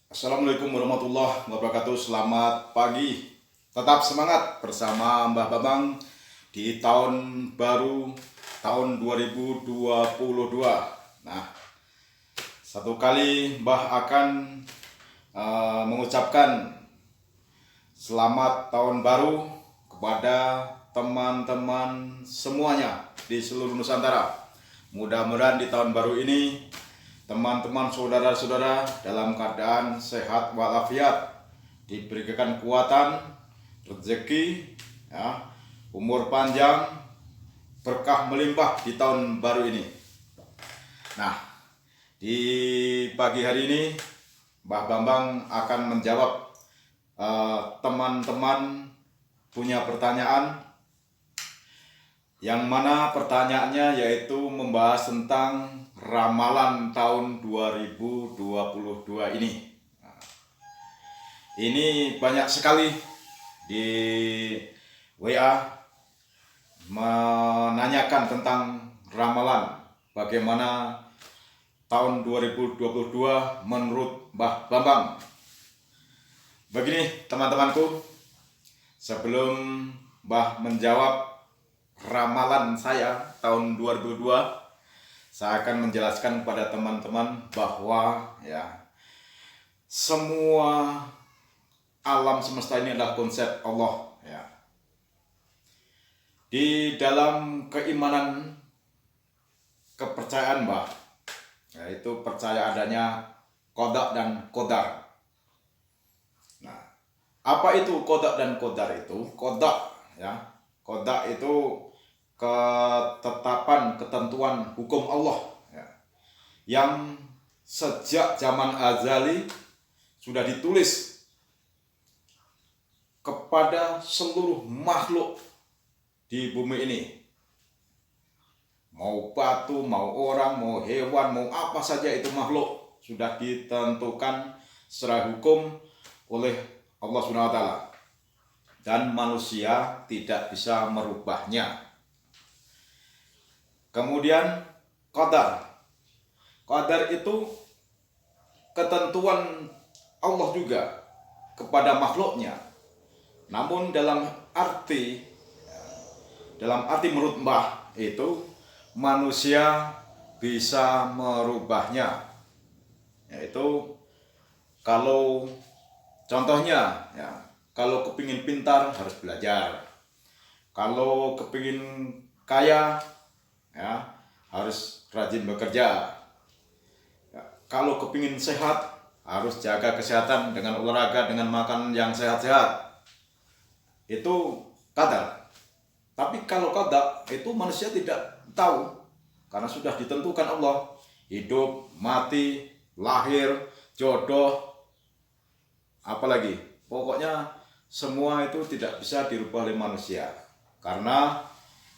Assalamualaikum warahmatullahi wabarakatuh. Selamat pagi. Tetap semangat bersama Mbah Bambang di tahun baru tahun 2022. Nah, satu kali Mbah akan mengucapkan selamat tahun baru kepada teman-teman semuanya di seluruh Nusantara. Mudah-mudahan di tahun baru ini teman-teman saudara-saudara dalam keadaan sehat walafiat, diberikan kekuatan, rezeki, ya, umur panjang, berkah melimpah di tahun baru ini. Nah, di pagi hari ini Mbah Bambang akan menjawab teman-teman punya pertanyaan, yang mana pertanyaannya yaitu membahas tentang ramalan tahun 2022 ini. Ini banyak sekali di WA menanyakan tentang ramalan bagaimana tahun 2022 menurut Mbah Bambang. Begini teman-temanku, sebelum Mbah menjawab ramalan saya tahun 2022, saya akan menjelaskan kepada teman-teman bahwa semua alam semesta ini adalah konsep Allah, ya. Di dalam keimanan kepercayaan Mbah, yaitu percaya adanya qada dan qadar. Nah, apa itu qada dan qadar itu? Qada, ya. Qada itu ketetapan, ketentuan hukum Allah, ya, yang sejak zaman azali sudah ditulis kepada seluruh makhluk di bumi ini. Mau batu, mau orang, mau hewan, mau apa saja itu makhluk sudah ditentukan secara hukum oleh Allah SWT, dan manusia tidak bisa merubahnya. Kemudian qadar. Qadar itu ketentuan Allah juga kepada makhluknya. Namun dalam arti menurut Mbah itu manusia bisa merubahnya. Yaitu kalau contohnya, ya, kalau kepingin pintar harus belajar. Kalau kepingin kaya, ya, harus rajin bekerja. Ya, kalau kepingin sehat harus jaga kesehatan dengan olahraga, dengan makan yang sehat-sehat. Itu qadar. Tapi kalau qada itu manusia tidak tahu, karena sudah ditentukan Allah. Hidup, mati, lahir, jodoh, apalagi, pokoknya semua itu tidak bisa dirubah oleh manusia, karena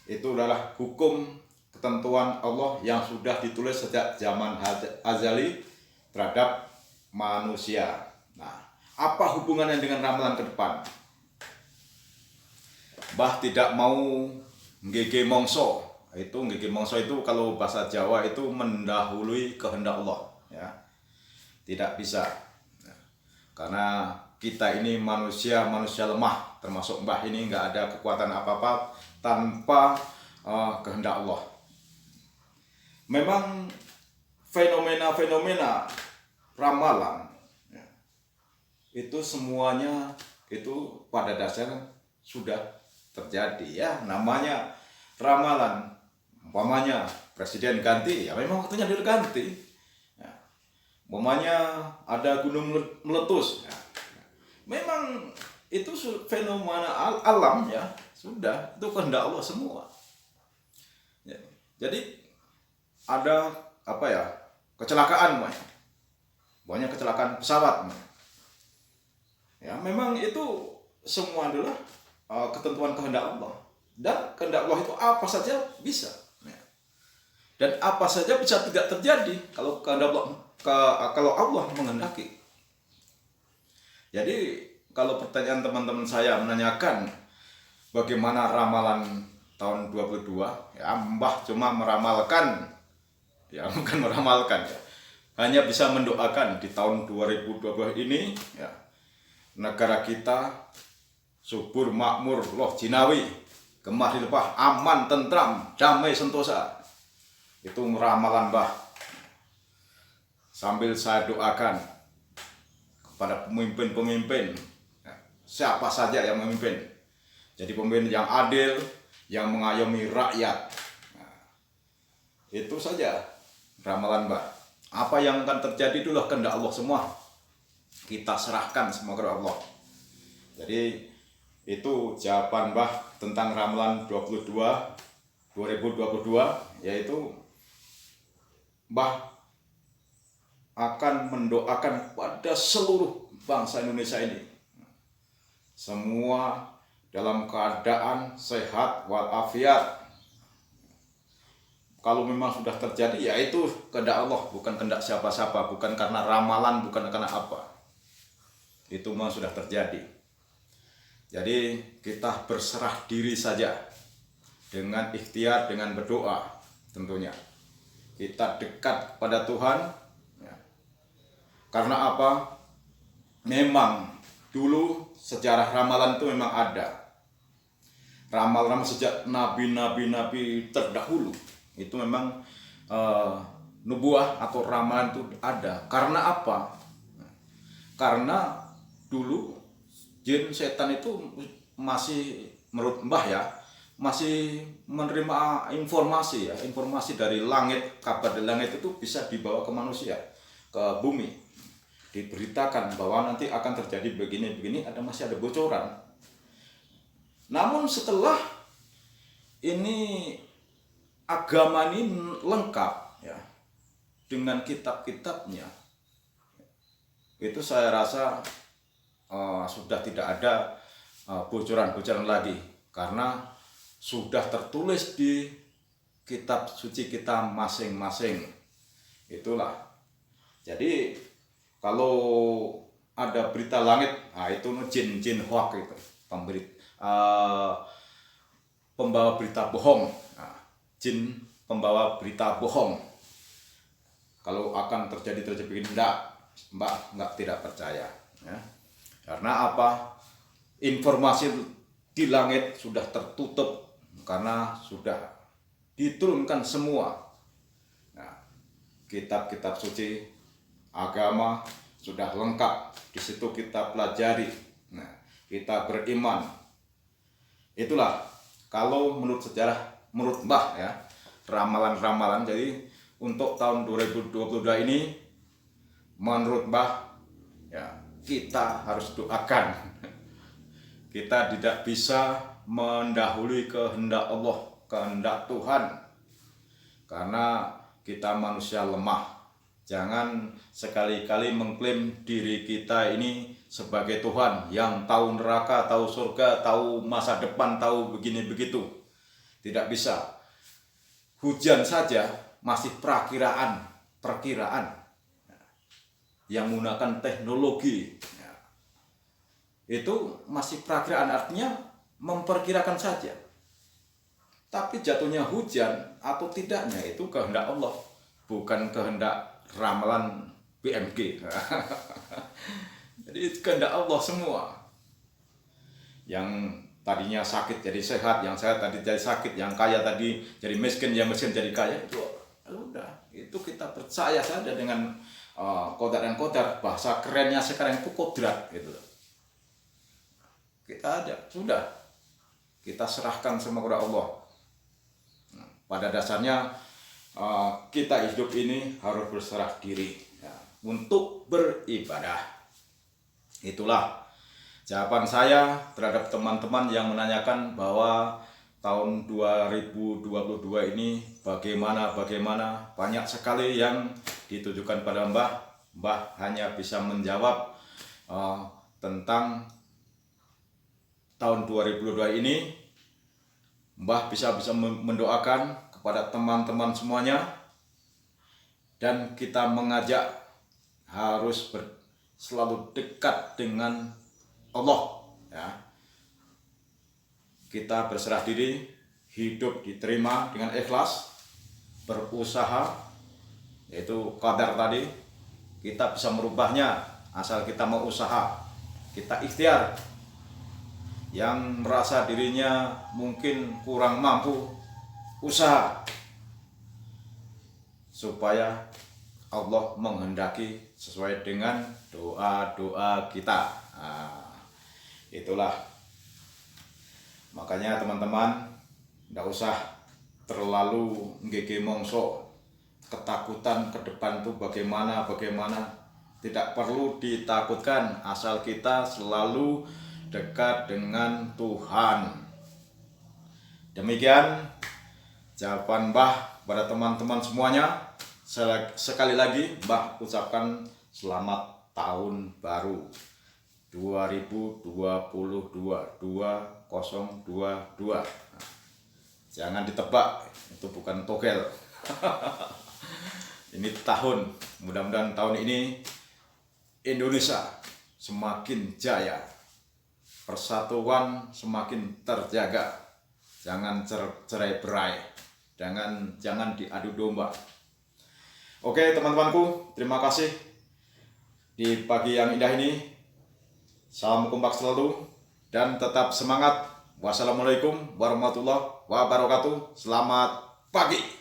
itu adalah hukum ketentuan Allah yang sudah ditulis sejak zaman azali terhadap manusia. Nah, apa hubungannya dengan ramalan ke depan? Mbah tidak mau nggege mongso. Itu nggege mongso itu kalau bahasa Jawa itu mendahului kehendak Allah, ya. Tidak bisa. Karena kita ini manusia lemah, termasuk Mbah ini nggak ada kekuatan apa-apa tanpa kehendak Allah. Memang fenomena-fenomena ramalan, ya, itu semuanya itu pada dasarnya sudah terjadi, ya. Namanya ramalan, umpamanya presiden ganti, ya memang waktunya dia ganti, ya. Umpamanya ada gunung meletus, ya, memang itu fenomena alam, ya, sudah, itu kehendak Allah semua, ya. Jadi ada kecelakaan, banyak kecelakaan pesawat, ya, memang itu semua adalah ketentuan kehendak Allah, dan kehendak Allah itu apa saja bisa, ya. Dan apa saja bisa tidak terjadi kalau kehendak Allah, kalau Allah menghendaki. Jadi kalau pertanyaan teman-teman saya menanyakan bagaimana ramalan tahun 2022, ya Mbah cuma meramalkan, ya bukan meramalkan, ya, hanya bisa mendoakan di tahun 2022 ini ya, negara kita subur, makmur, loh jinawi, gemah dilebah, aman, tentram, damai, sentosa. Itu ramalan Mbah. Sambil saya doakan kepada pemimpin-pemimpin, ya, siapa saja yang memimpin, jadi pemimpin yang adil, yang mengayomi rakyat. Nah, itu saja ramalan Mbah. Apa yang akan terjadi itulah kehendak Allah semua. Kita serahkan semua kepada Allah. Jadi itu jawaban Mbah tentang ramalan 2022, yaitu Mbah akan mendoakan pada seluruh bangsa Indonesia ini, semua dalam keadaan sehat walafiat. Kalau memang sudah terjadi, ya itu kehendak Allah, bukan kehendak siapa-siapa, bukan karena ramalan, bukan karena apa. Itu memang sudah terjadi. Jadi kita berserah diri saja dengan ikhtiar, dengan berdoa tentunya. Kita dekat kepada Tuhan. Ya. Karena apa? Memang dulu sejarah ramalan itu memang ada. Ramal-ramal sejak nabi-nabi terdahulu itu memang nubuah atau ramalan itu ada. Karena apa? Karena dulu jin setan itu masih, menurut Mbah ya, masih menerima informasi ya, informasi dari langit, kabar dari langit itu bisa dibawa ke manusia, ke bumi, diberitakan bahwa nanti akan terjadi begini-begini, masih ada bocoran. Namun setelah ini agama ini lengkap ya dengan kitab-kitabnya, itu saya rasa sudah tidak ada bocoran-bocoran lagi, karena sudah tertulis di kitab suci kita masing-masing. Itulah. Jadi kalau ada berita langit, itu jin hoak, itu pembawa berita bohong. Jin pembawa berita bohong. Kalau akan terjadi begini, Mbak tidak percaya ya. Karena apa? Informasi di langit sudah tertutup karena sudah diturunkan semua. Nah, kitab-kitab suci agama sudah lengkap, di situ kita pelajari. Nah, kita beriman. Itulah kalau menurut sejarah, menurut Mbah ya, ramalan-ramalan. Jadi untuk tahun 2022 ini menurut Mbah ya, kita harus doakan. Kita tidak bisa mendahului kehendak Allah, kehendak Tuhan, karena kita manusia lemah. Jangan sekali-kali mengklaim diri kita ini sebagai Tuhan yang tahu neraka, tahu surga, tahu masa depan, tahu begini begitu. Tidak bisa. Hujan saja masih perkiraan yang menggunakan teknologi. Itu masih perkiraan, artinya memperkirakan saja. Tapi jatuhnya hujan atau tidaknya itu kehendak Allah, bukan kehendak ramalan BMG. Jadi kehendak Allah semua. Yang tadinya sakit jadi sehat, yang sehat tadi jadi sakit, yang kaya tadi jadi miskin, yang miskin jadi kaya. Itu udah, itu kita percaya saja dengan qadar dan qadar. Bahasa kerennya sekarang itu kodrat gitu. Kita ada, sudah kita serahkan semua kepada Allah. Pada dasarnya kita hidup ini harus berserah diri ya, untuk beribadah. Itulah jawaban saya terhadap teman-teman yang menanyakan bahwa tahun 2022 ini bagaimana. Banyak sekali yang ditujukan pada Mbah. Mbah hanya bisa menjawab tentang tahun 2022 ini. Mbah bisa mendoakan kepada teman-teman semuanya, dan kita mengajak harus selalu dekat dengan Allah ya. Kita berserah diri, hidup diterima dengan ikhlas, berusaha, yaitu qadar tadi, kita bisa merubahnya asal kita mau usaha, kita ikhtiar. Yang merasa dirinya mungkin kurang mampu, usaha supaya Allah menghendaki sesuai dengan doa-doa kita. Nah, itulah makanya teman-teman tidak usah terlalu ngege mongso, ketakutan ke depan tuh bagaimana, tidak perlu ditakutkan asal kita selalu dekat dengan Tuhan. Demikian jawaban Mbah pada teman-teman semuanya. Sekali lagi Mbah ucapkan selamat tahun baru 2022. Jangan ditebak, itu bukan togel. Ini tahun, mudah-mudahan tahun ini Indonesia semakin jaya, persatuan semakin terjaga, jangan cerai-berai, jangan diadu domba. Oke teman-temanku, terima kasih di pagi yang indah ini. Salam kompak selalu dan tetap semangat. Wassalamualaikum warahmatullahi wabarakatuh. Selamat pagi.